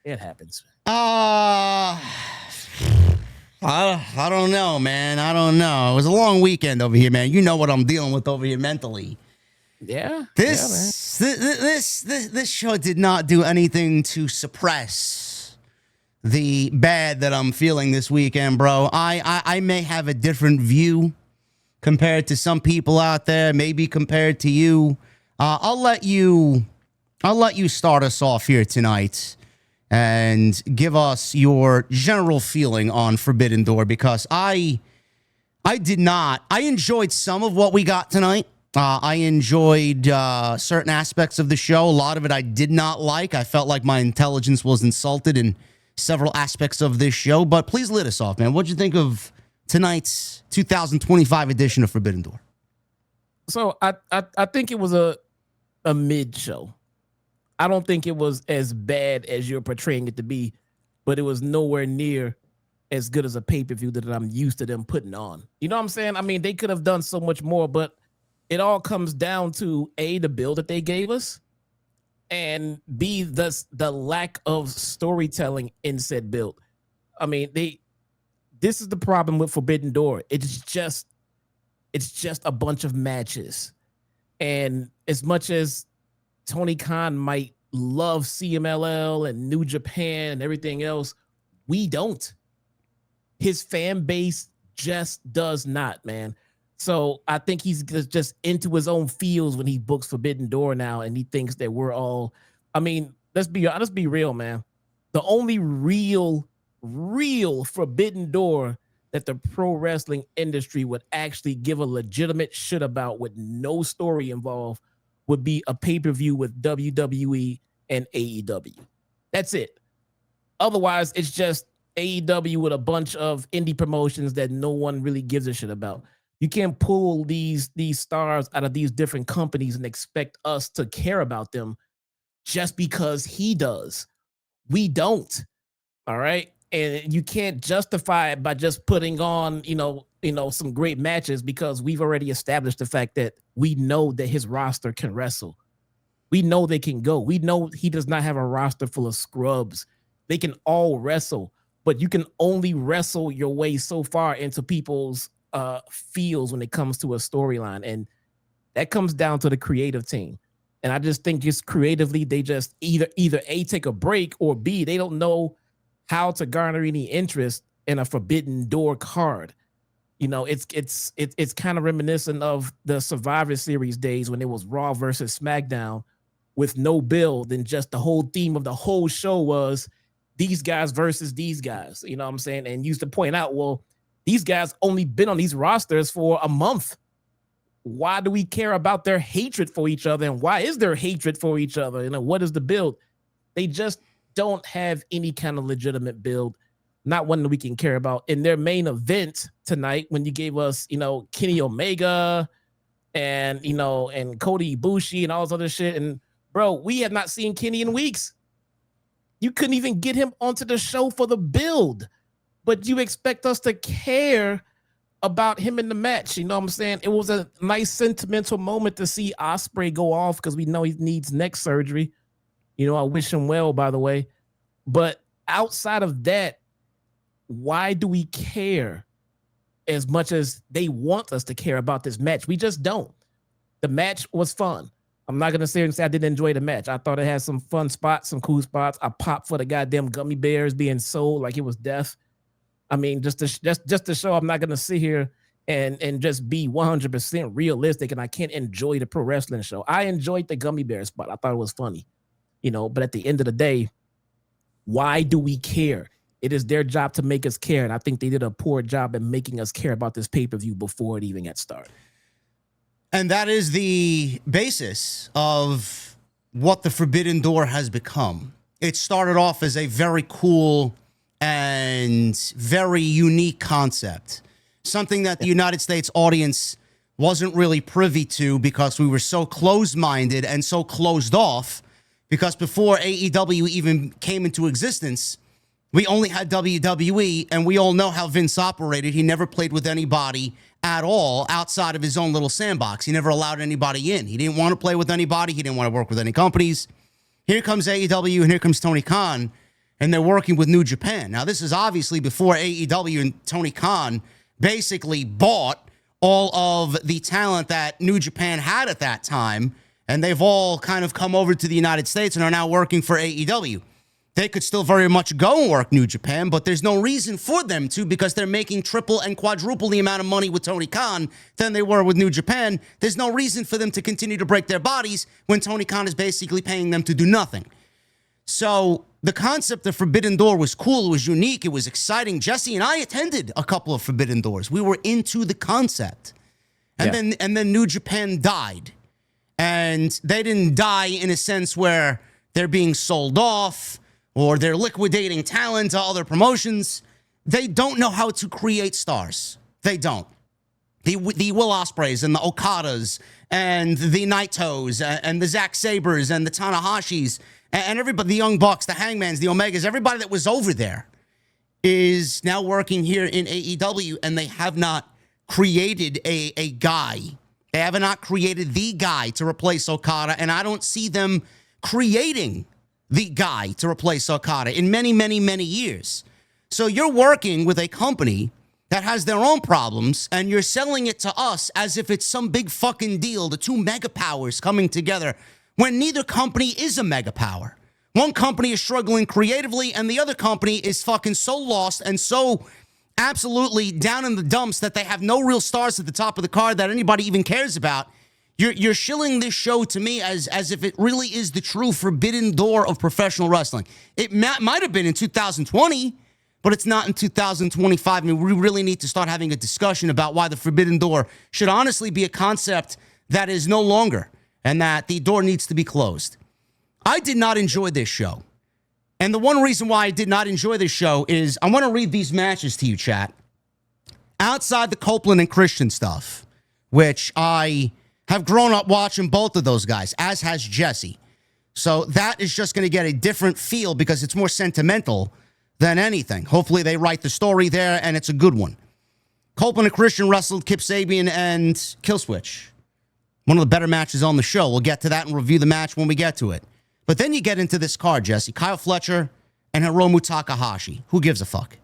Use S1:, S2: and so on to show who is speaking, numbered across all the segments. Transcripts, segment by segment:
S1: It happens.
S2: I don't know, man. I don't know. It was a long weekend over here, man. You know what I'm dealing with over here mentally.
S1: Yeah, yeah, man.
S2: This show did not do anything to suppress the bad that I'm feeling this weekend, bro. I may have a different view compared to some people out there, maybe compared to you. I'll let you start us off here tonight and give us your general feeling on Forbidden Door, because I enjoyed some of what we got tonight. I enjoyed certain aspects of the show. A lot of it I did not like. I felt like my intelligence was insulted in several aspects of this show. But please let us off, man. What'd you think of tonight's 2025 edition of Forbidden Door?
S1: So I think it was a mid show. I don't think it was as bad as you're portraying it to be, but it was nowhere near as good as a pay-per-view that I'm used to them putting on. You know what I'm saying? I mean, they could have done so much more, but it all comes down to A, the build that they gave us, and B, the lack of storytelling in said build. I mean, this is the problem with Forbidden Door. It's just a bunch of matches. And as much as Tony Khan might love CMLL and New Japan and everything else, we don't. His fan base just does not, man. So I think he's just into his own feels when he books Forbidden Door now, and he thinks that we're all. I mean, let's be real, man. The only real Forbidden Door that the pro wrestling industry would actually give a legitimate shit about with no story involved would be a pay-per-view with WWE and AEW. That's it. Otherwise, it's just AEW with a bunch of indie promotions that no one really gives a shit about. You can't pull these stars out of these different companies and expect us to care about them just because he does. We don't. All right. And you can't justify it by just putting on, some great matches, because we've already established the fact that we know that his roster can wrestle. We know they can go. We know he does not have a roster full of scrubs. They can all wrestle, but you can only wrestle your way so far into people's feels when it comes to a storyline. And that comes down to the creative team. And I just think just creatively, they just either A, take a break, or B, they don't know how to garner any interest in a Forbidden Door card. It's kind of reminiscent of the Survivor Series days when it was Raw versus SmackDown with no build, and just the whole theme of the whole show was these guys versus these guys. You know what I'm saying? And used to point out, well, these guys only been on these rosters for a month. Why do we care about their hatred for each other? And why is there hatred for each other? What is the build? They just don't have any kind of legitimate build. Not one that we can care about. In their main event tonight, when you gave us, Kenny Omega and Cody Ibushi and all this other shit. And bro, we have not seen Kenny in weeks. You couldn't even get him onto the show for the build, but you expect us to care about him in the match. You know what I'm saying? It was a nice sentimental moment to see Ospreay go off, because we know he needs neck surgery. I wish him well, by the way. But outside of that, why do we care as much as they want us to care about this match? We just don't. The match was fun. I'm not going to sit and say I didn't enjoy the match. I thought it had some fun spots, some cool spots. I popped for the goddamn gummy bears being sold like it was death. I mean, just to show I'm not going to sit here and just be 100% realistic, and I can't enjoy the pro wrestling show. I enjoyed the gummy bear spot. I thought it was funny, but at the end of the day, why do we care? It is their job to make us care, and I think they did a poor job in making us care about this pay-per-view before it even got started.
S2: And that is the basis of what the Forbidden Door has become. It started off as a very cool and very unique concept, something that the United States audience wasn't really privy to, because we were so closed-minded and so closed off, because before AEW even came into existence, we only had WWE, and we all know how Vince operated. He never played with anybody at all outside of his own little sandbox. He never allowed anybody in. He didn't want to play with anybody. He didn't want to work with any companies. Here comes AEW, and here comes Tony Khan. and they're working with New Japan. Now, this is obviously before AEW and Tony Khan basically bought all of the talent that New Japan had at that time, and they've all kind of come over to the United States and are now working for AEW. They could still very much go and work New Japan, but there's no reason for them to because they're making triple and quadruple the amount of money with Tony Khan than they were with New Japan. There's no reason for them to continue to break their bodies when Tony Khan is basically paying them to do nothing. So the concept of Forbidden Door was cool. It was unique. It was exciting. Jesse and I attended a couple of Forbidden Doors. We were into the concept. And then New Japan died. And they didn't die in a sense where they're being sold off or they're liquidating talent to other promotions. They don't know how to create stars. They don't. The Will Ospreays and the Okadas and the Naitos and the Zack Sabres and the Tanahashis and everybody, the Young Bucks, the Hangmans, the Omegas, everybody that was over there is now working here in AEW, and they have not created a guy. They have not created the guy to replace Okada, and I don't see them creating the guy to replace Okada in many, many, many years. So you're working with a company that has their own problems, and you're selling it to us as if it's some big fucking deal, the two mega powers coming together, when neither company is a mega power. One company is struggling creatively, and the other company is fucking so lost and so absolutely down in the dumps that they have no real stars at the top of the card that anybody even cares about. You're shilling this show to me as if it really is the true Forbidden Door of professional wrestling. It might have been in 2020, but it's not in 2025. I mean, we really need to start having a discussion about why the Forbidden Door should honestly be a concept that is no longer, and that the door needs to be closed. I did not enjoy this show. And the one reason why I did not enjoy this show is I want to read these matches to you, chat. Outside the Copeland and Christian stuff, which I have grown up watching both of those guys, as has Jesse. So that is just going to get a different feel because it's more sentimental than anything. Hopefully they write the story there and it's a good one. Copeland and Christian wrestled Kip Sabian and Killswitch. One of the better matches on the show. We'll get to that and review the match when we get to it. But then you get into this card, Jesse. Kyle Fletcher and Hiromu Takahashi. Who gives a fuck?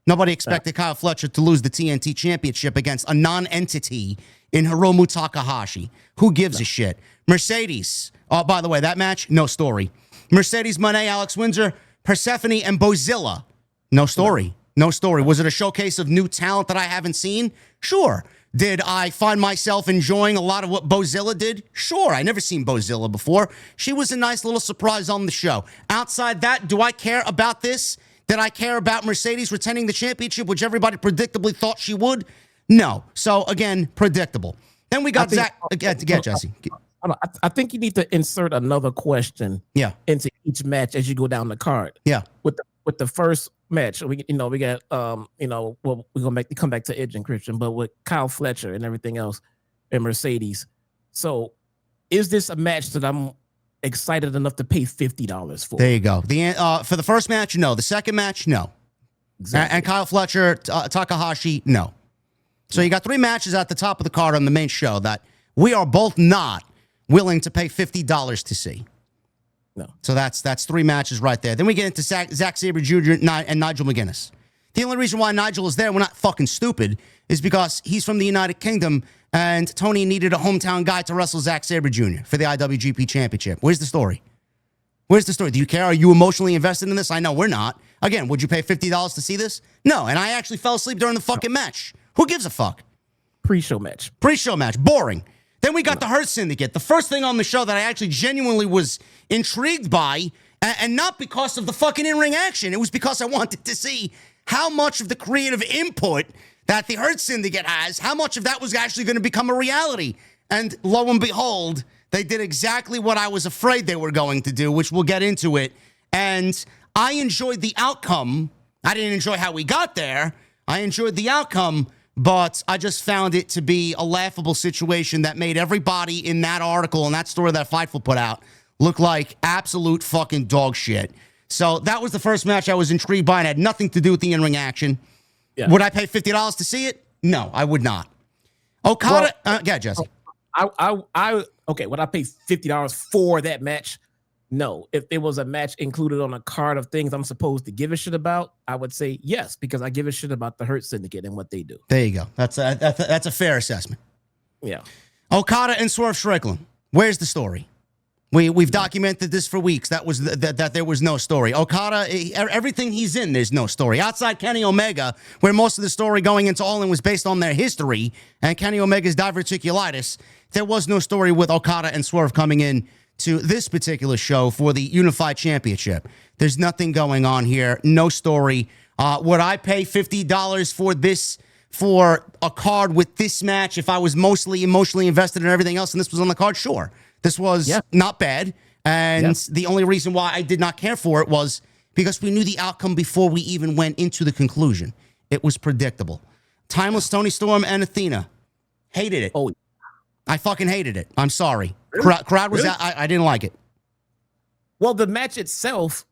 S2: Nobody expected Kyle Fletcher to lose the TNT Championship against a non-entity in Hiromu Takahashi. Who gives a shit? Mercedes. Oh, by the way, that match, no story. Mercedes Moné, Alex Windsor, Persephone, and Bozilla. No story. No story. Was it a showcase of new talent that I haven't seen? Sure. Did I find myself enjoying a lot of what Bozilla did? Sure. I never seen Bozilla before. She was a nice little surprise on the show. Outside that, do I care about this? Did I care about Mercedes retaining the championship, which everybody predictably thought she would? No. So, again, predictable. Then we got Zach. Get Jesse.
S1: I think you need to insert another question into each match as you go down the card.
S2: Yeah.
S1: With the first match, we got well, we're gonna come back to Edge and Christian, but with Kyle Fletcher and everything else and Mercedes. So is this a match that I'm excited enough to pay $50 for?
S2: There you go. For the first match, no. The second match, no. Exactly. And Kyle Fletcher, Takahashi, no. So you got three matches at the top of the card on the main show that we are both not willing to pay $50 to see. No. So that's three matches right there. Then we get into Zack Sabre Jr. and Nigel McGuinness. The only reason why Nigel is there, we're not fucking stupid, is because he's from the United Kingdom and Tony needed a hometown guy to wrestle Zack Sabre Jr. for the IWGP Championship. Where's the story? Where's the story? Do you care? Are you emotionally invested in this? I know we're not. Again, would you pay $50 to see this? No. And I actually fell asleep during the fucking match. Who gives a fuck?
S1: Pre-show match.
S2: Pre-show match. Boring. Then we got the Hurt Syndicate. The first thing on the show that I actually genuinely was intrigued by, and not because of the fucking in-ring action. It was because I wanted to see how much of the creative input that the Hurt Syndicate has, how much of that was actually going to become a reality. And lo and behold, they did exactly what I was afraid they were going to do, which we'll get into it. And I enjoyed the outcome. I didn't enjoy how we got there. I enjoyed the outcome. But I just found it to be a laughable situation that made everybody in that article and that story that Fightful put out look like absolute fucking dog shit. So that was the first match I was intrigued by and had nothing to do with the in-ring action. Yeah. Would I pay $50 to see it? No, I would not. Okada, yeah, Jesse.
S1: Okay, would I pay $50 for that match? No. If there was a match included on a card of things I'm supposed to give a shit about, I would say yes, because I give a shit about the Hurt Syndicate and what they do.
S2: There you go. That's a fair assessment.
S1: Yeah.
S2: Okada and Swerve Strickland. Where's the story? We've documented this for weeks. That there was no story. Okada, everything he's in, there's no story. Outside Kenny Omega, where most of the story going into All In was based on their history and Kenny Omega's diverticulitis, there was no story with Okada and Swerve coming in to this particular show for the Unified Championship. There's nothing going on here. No story. Would I pay $50 for this, for a card with this match, if I was mostly emotionally invested in everything else and this was on the card? Sure. This was not bad. And the only reason why I did not care for it was because we knew the outcome before we even went into the conclusion. It was predictable. Timeless Tony Storm and Athena. Hated it.
S1: Oh,
S2: I fucking hated it. I'm sorry.
S1: Really?
S2: Crowd was
S1: Really?
S2: out. I didn't like it.
S1: well, the match itself,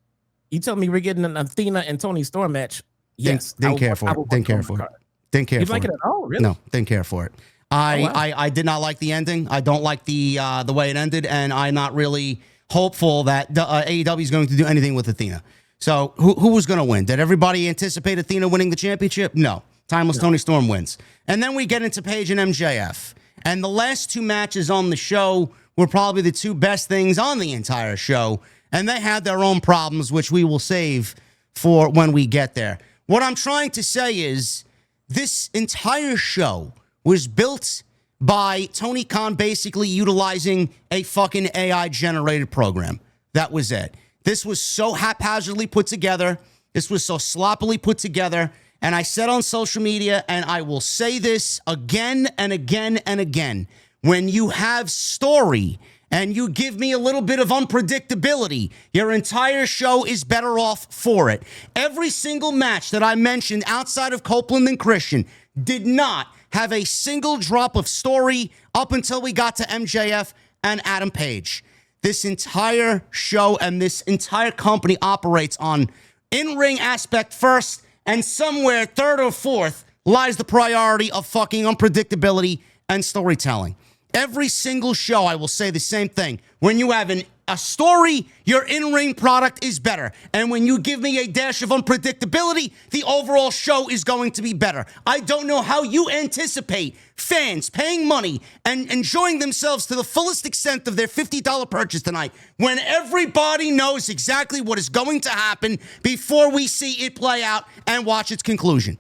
S1: you tell me we're getting an Athena and Tony Storm match. Yes.
S2: Didn't care for it. Didn't care for it. Didn't care
S1: You
S2: for
S1: like
S2: it.
S1: it at all? Really?
S2: No, didn't care for it. I did not like the ending. I don't like the way it ended, and I'm not really hopeful that AEW is going to do anything with Athena. So who was going to win? Did everybody anticipate Athena winning the championship? No. Timeless Tony Storm wins. And then we get into Paige and MJF. And the last two matches on the show were probably the two best things on the entire show. And they had their own problems, which we will save for when we get there. What I'm trying to say is this entire show was built by Tony Khan basically utilizing a fucking AI-generated program. That was it. This was so haphazardly put together. This was so sloppily put together. And I said on social media, and I will say this again and again and again, when you have story and you give me a little bit of unpredictability, your entire show is better off for it. Every single match that I mentioned outside of Copeland and Christian did not have a single drop of story up until we got to MJF and Adam Page. This entire show and this entire company operates on in-ring aspect first, and somewhere third or fourth lies the priority of fucking unpredictability and storytelling. Every single show, I will say the same thing. When you have a story, your in-ring product is better. And when you give me a dash of unpredictability, the overall show is going to be better. I don't know how you anticipate fans paying money and enjoying themselves to the fullest extent of their $50 purchase tonight when everybody knows exactly what is going to happen before we see it play out and watch its conclusion.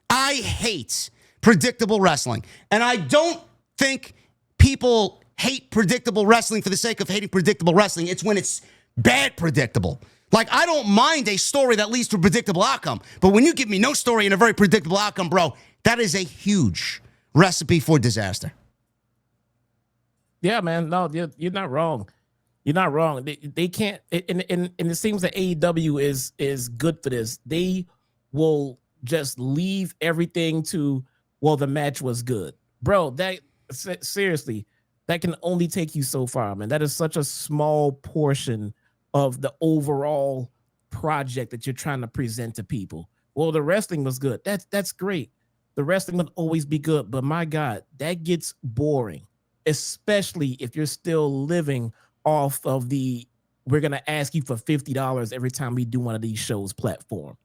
S2: I hate predictable wrestling. And I don't think people hate predictable wrestling for the sake of hating predictable wrestling. It's when it's bad predictable. Like, I don't mind a story that leads to a predictable outcome. But when you give me no story and a very predictable outcome, bro, that is a huge recipe for disaster.
S1: Yeah, man. No, you're not wrong. You're not wrong. They can't, and it seems that AEW is good for this. They will just leave everything to, well, the match was good. Bro, that seriously, that can only take you so far, man. That is such a small portion of the overall project that you're trying to present to people. Well, the wrestling was good. That's great. The wrestling will always be good, but my God, that gets boring, especially if you're still living off of the we're gonna ask you for $50 every time we do one of these shows platform.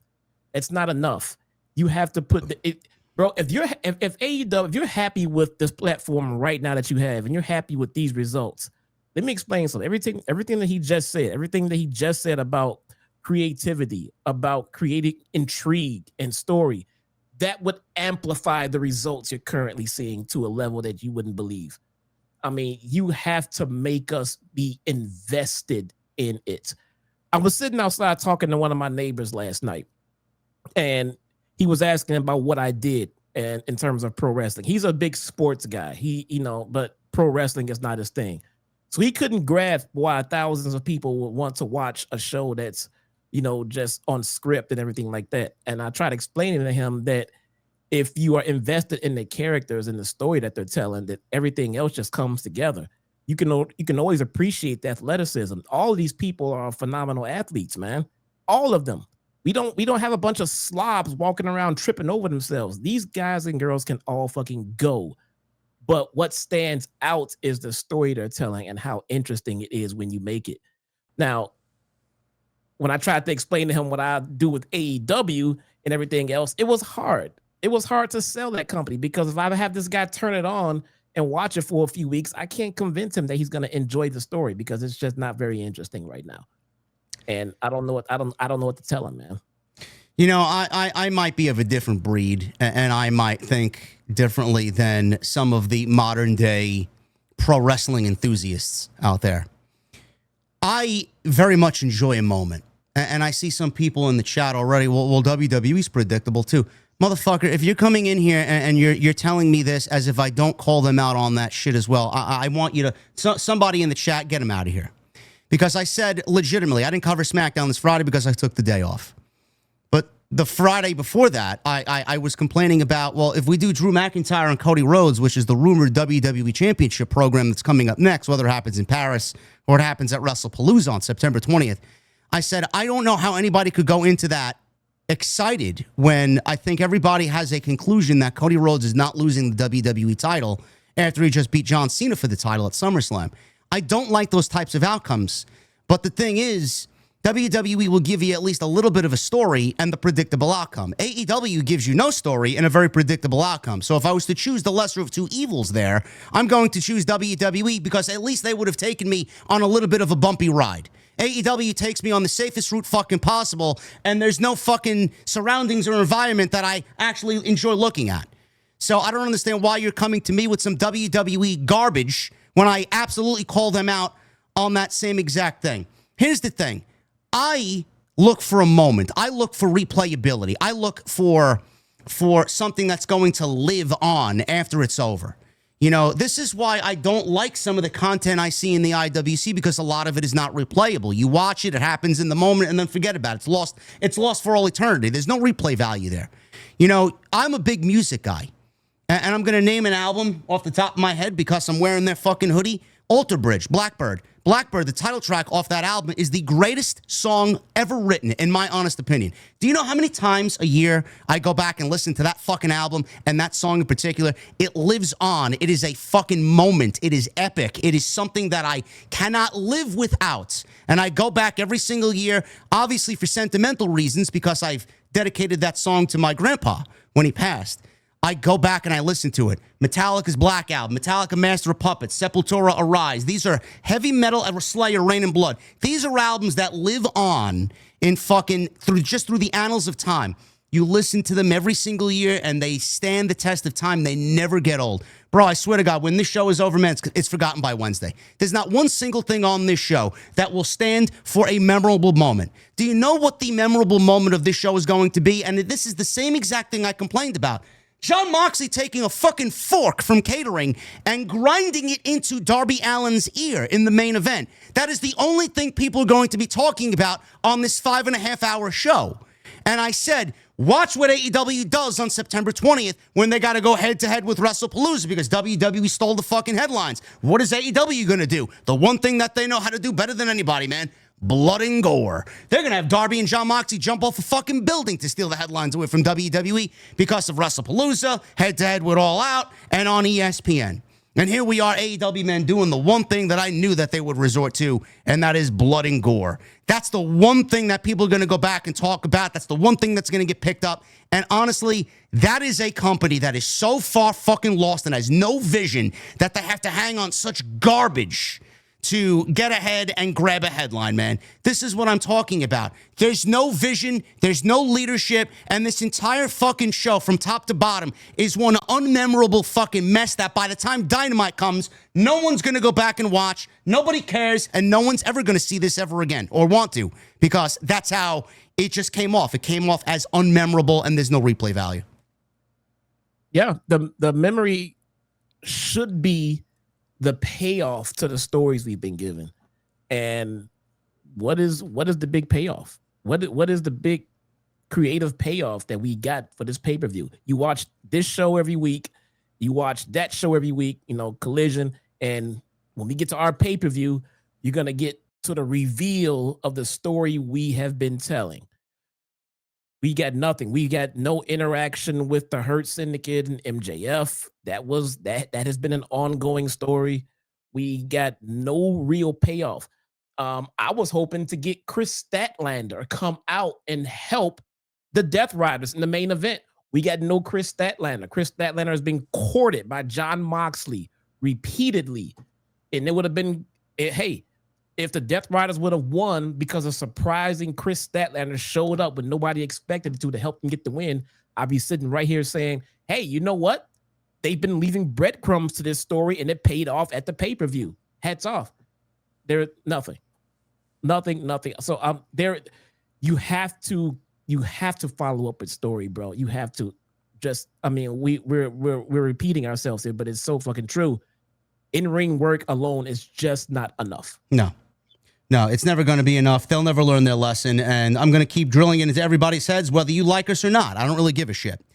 S1: It's not enough. You have to put it. Bro, if AEW, if you're happy with this platform right now that you have, and you're happy with these results, let me explain something. Everything that he just said about creativity, about creating intrigue and story, that would amplify the results you're currently seeing to a level that you wouldn't believe. I mean, you have to make us be invested in it. I was sitting outside talking to one of my neighbors last night, and he was asking about what I did and in terms of pro wrestling. He's a big sports guy. But pro wrestling is not his thing. So he couldn't grasp why thousands of people would want to watch a show that's, just on script and everything like that. And I tried explaining to him that if you are invested in the characters and the story that they're telling, that everything else just comes together. You can always appreciate the athleticism. All of these people are phenomenal athletes, man. All of them. We don't have a bunch of slobs walking around tripping over themselves. These guys and girls can all fucking go. But what stands out is the story they're telling and how interesting it is when you make it. Now, when I tried to explain to him what I do with AEW and everything else, it was hard. It was hard to sell that company because if I have this guy turn it on and watch it for a few weeks, I can't convince him that he's going to enjoy the story because it's just not very interesting right now. And I don't know what I don't know what to tell him, man.
S2: You know, I might be of a different breed, and I might think differently than some of the modern day pro wrestling enthusiasts out there. I very much enjoy a moment, and I see some people in the chat already. Well, WWE's predictable too, motherfucker. If you're coming in here and you're telling me this as if I don't call them out on that shit as well, I want you to somebody in the chat get them out of here, because I said legitimately I didn't cover SmackDown this Friday because I took the day off. But the Friday before that, I was complaining about, well, if we do Drew McIntyre and Cody Rhodes, which is the rumored WWE Championship program that's coming up next, whether it happens in Paris or it happens at WrestlePalooza on September 20th, I said, I don't know how anybody could go into that excited when I think everybody has a conclusion that Cody Rhodes is not losing the WWE title after he just beat John Cena for the title at SummerSlam. I don't like those types of outcomes. But the thing is, WWE will give you at least a little bit of a story and the predictable outcome. AEW gives you no story and a very predictable outcome. So if I was to choose the lesser of two evils there, I'm going to choose WWE because at least they would have taken me on a little bit of a bumpy ride. AEW takes me on the safest route fucking possible, and there's no fucking surroundings or environment that I actually enjoy looking at. So I don't understand why you're coming to me with some WWE garbage when I absolutely call them out on that same exact thing. Here's the thing. I look for a moment. I look for replayability. I look for something that's going to live on after it's over. You know, this is why I don't like some of the content I see in the IWC, because a lot of it is not replayable. You watch it, it happens in the moment, and then forget about it. It's lost for all eternity. There's no replay value there. You know, I'm a big music guy, and I'm going to name an album off the top of my head because I'm wearing their fucking hoodie. Alter Bridge, Blackbird. Blackbird, the title track off that album, is the greatest song ever written, in my honest opinion. Do you know how many times a year I go back and listen to that fucking album and that song in particular? It lives on. It is a fucking moment. It is epic. It is something that I cannot live without. And I go back every single year, obviously for sentimental reasons, because I've dedicated that song to my grandpa when he passed. I go back and I listen to it. Metallica's Black Album, Metallica Master of Puppets, Sepultura Arise. These are heavy metal, Slayer, Rain and Blood. These are albums that live on in fucking through the annals of time. You listen to them every single year and they stand the test of time. They never get old. Bro, I swear to God, when this show is over, man, it's forgotten by Wednesday. There's not one single thing on this show that will stand for a memorable moment. Do you know what the memorable moment of this show is going to be? And this is the same exact thing I complained about. Jon Moxley taking a fucking fork from catering and grinding it into Darby Allin's ear in the main event. That is the only thing people are going to be talking about on this 5.5-hour show. And I said, watch what AEW does on September 20th when they got to go head-to-head with WrestlePalooza because WWE stole the fucking headlines. What is AEW going to do? The one thing that they know how to do better than anybody, man. Blood and gore. They're going to have Darby and Jon Moxley jump off a fucking building to steal the headlines away from WWE because of WrestlePalooza, head-to-head with All Out, and on ESPN. And here we are, AEW men, doing the one thing that I knew that they would resort to, and that is blood and gore. That's the one thing that people are going to go back and talk about. That's the one thing that's going to get picked up. And honestly, that is a company that is so far fucking lost and has no vision that they have to hang on such garbage to get ahead and grab a headline, man. This is what I'm talking about. There's no vision, there's no leadership, and this entire fucking show from top to bottom is one unmemorable fucking mess that by the time Dynamite comes, no one's going to go back and watch, nobody cares, and no one's ever going to see this ever again, or want to, because that's how it just came off. It came off as unmemorable, and there's no replay value.
S1: Yeah, the memory should be the payoff to the stories we've been given. And what is the big payoff? What is the big creative payoff that we got for this pay-per-view? You watch this show every week, you watch that show every week, you know, Collision, and when we get to our pay-per-view, you're going to get to the reveal of the story we have been telling. We got nothing. We got no interaction with the Hurt Syndicate and MJF. That has been an ongoing story. We got no real payoff. I was hoping to get Chris Statlander come out and help the Death Riders in the main event. We got no Chris Statlander. Chris Statlander has been courted by Jon Moxley repeatedly. And it would have been, hey, if the Death Riders would have won because a surprising Chris Statlander showed up when nobody expected it to help them get the win, I'd be sitting right here saying, hey, you know what? They've been leaving breadcrumbs to this story and it paid off at the pay-per-view. Hats off. There, nothing. So there, you have to follow up with story, bro. You have to just, I mean, we're repeating ourselves here, but it's so fucking true. In-ring work alone is just not enough.
S2: No, it's never going to be enough. They'll never learn their lesson, and I'm going to keep drilling it into everybody's heads, whether you like us or not. I don't really give a shit.